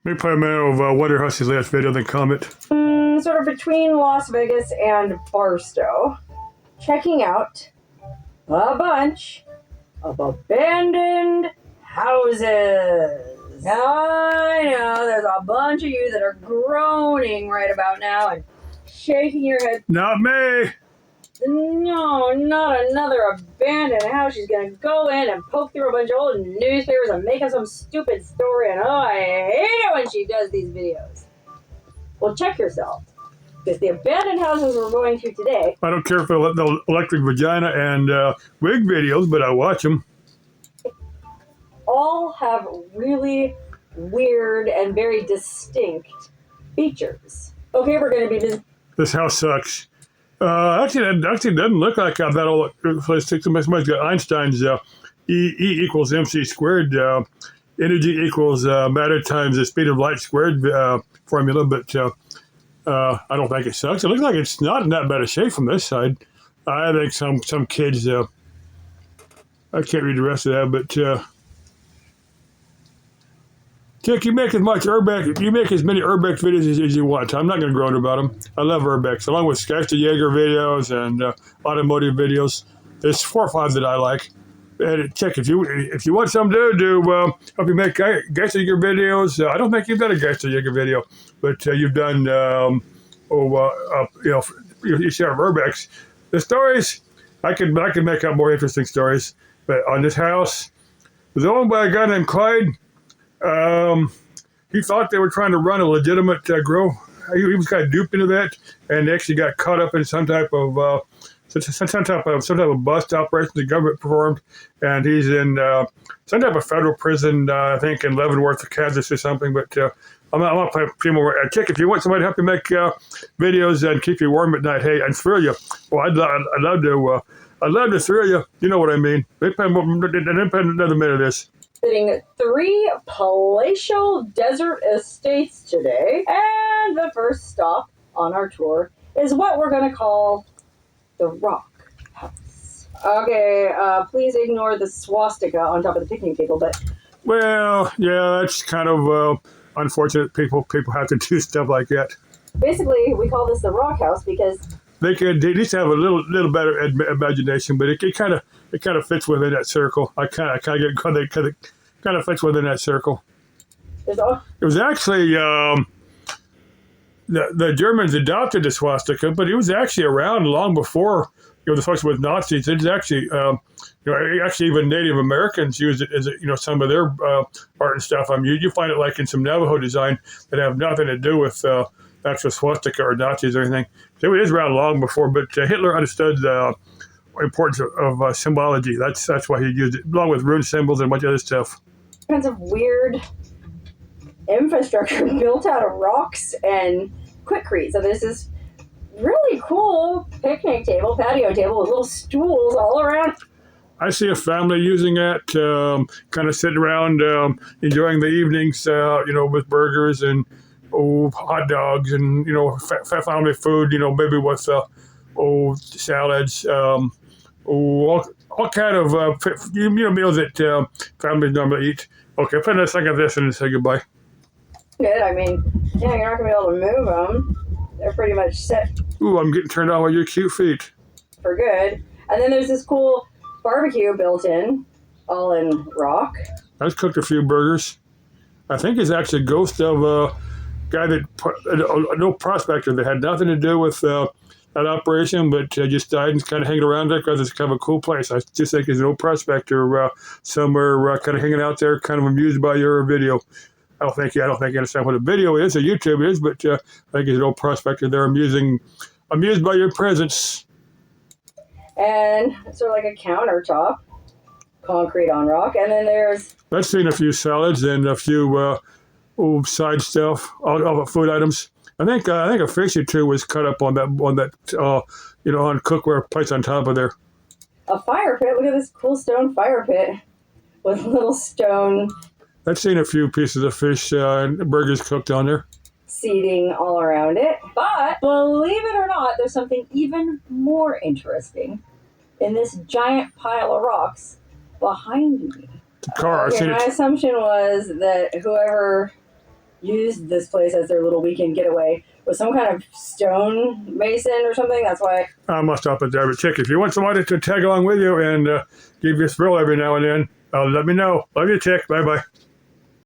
Let me play a minute of Wonder Hussey's last video, then comment. Sort of between Las Vegas and Barstow, checking out a bunch of abandoned houses. I know there's a bunch of you that are groaning right about now and shaking your head. Not me! No, not another abandoned house. She's gonna go in and poke through a bunch of old newspapers and make up some stupid story, and oh, I hate it when she does these videos. Well, check yourself. Because the abandoned houses we're going to today... I don't care for the electric vagina and wig videos, but I watch them. ...all have really weird and very distinct features. Okay, we're going to be... This house sucks. Actually, it doesn't look like that all place. Somebody's got Einstein's E equals MC squared. Energy equals matter times the speed of light squared formula, but I don't think it sucks. It looks like it's not in that bad a shape from this side. I think some kids, I can't read the rest of that, but Chick, you make as many Urbex videos as you want. I'm not going to groan about them. I love Urbex, along with Geister Jaeger videos and automotive videos. There's 4 or 5 that I like. And Chick, if you want some to do, help you make Geister Jaeger videos. I don't think you've done a Geister Jaeger video, but you've done, you share Urbex. The stories, I can make up more interesting stories. But on this house, it was owned by a guy named Clyde. He thought they were trying to run a legitimate grow. He was kind of duped into that, and actually got caught up in some type of bust operation the government performed. And he's in some type of federal prison, I think in Leavenworth, Kansas, or something. But I'm gonna play a few more. Chick, if you want somebody to help you make videos and keep you warm at night, hey, and thrill you. Well, I'd love to thrill you. You know what I mean? They play another minute of this. Visiting 3 palatial desert estates today, and the first stop on our tour is what we're going to call the Rock House. Okay, please ignore the swastika on top of the picnic table, but... Well, yeah, that's kind of unfortunate. People have to do stuff like that. Basically, we call this the Rock House because... They need to have a little better imagination, but it kind of fits within that circle. I kind of fits within that circle. It was actually the Germans adopted the swastika, but it was actually around long before the folks with Nazis. It's actually actually even Native Americans used it as some of their art and stuff. I mean, you find it like in some Navajo design that have nothing to do with actual swastika or Nazis or anything. So it is around long before, but Hitler understood the importance of symbology. That's why he used it, along with rune symbols and a bunch of other stuff. Kinds of weird infrastructure built out of rocks and quickcrete. So this is really cool picnic table, patio table with little stools all around. I see a family using that, kind of sitting around, enjoying the evenings, with burgers and hot dogs and, family food, maybe with, salads, all kind of, meals that families normally eat. Okay, put a second of this and say goodbye. Good. I mean, yeah, you're not going to be able to move them. They're pretty much set. Ooh, I'm getting turned on by your cute feet. For good. And then there's this cool barbecue built in, all in rock. I've cooked a few burgers. I think it's actually a ghost of a guy an old prospector that had nothing to do with that operation, but just died and kind of hanging around there because it's kind of a cool place. I just think it's an old prospector somewhere kind of hanging out there, kind of amused by your video. I don't think you understand what a video is or YouTube is, but I think he's an old prospector there amused by your presence. And sort of like a countertop, concrete on rock, and then there's... I've seen a few salads and a few side stuff, all food items. I think a fish or two was cut up on that on cookware plates on top of there. A fire pit. Look at this cool stone fire pit with little stone. I've seen a few pieces of fish and burgers cooked on there. Seating all around it. But believe it or not, there's something even more interesting in this giant pile of rocks behind me. The car. My assumption was that whoever used this place as their little weekend getaway with some kind of stone mason or something. That's why. I must stop at there. But Chick, if you want somebody to tag along with you and give you a thrill every now and then, let me know. Love you, Chick. Bye-bye.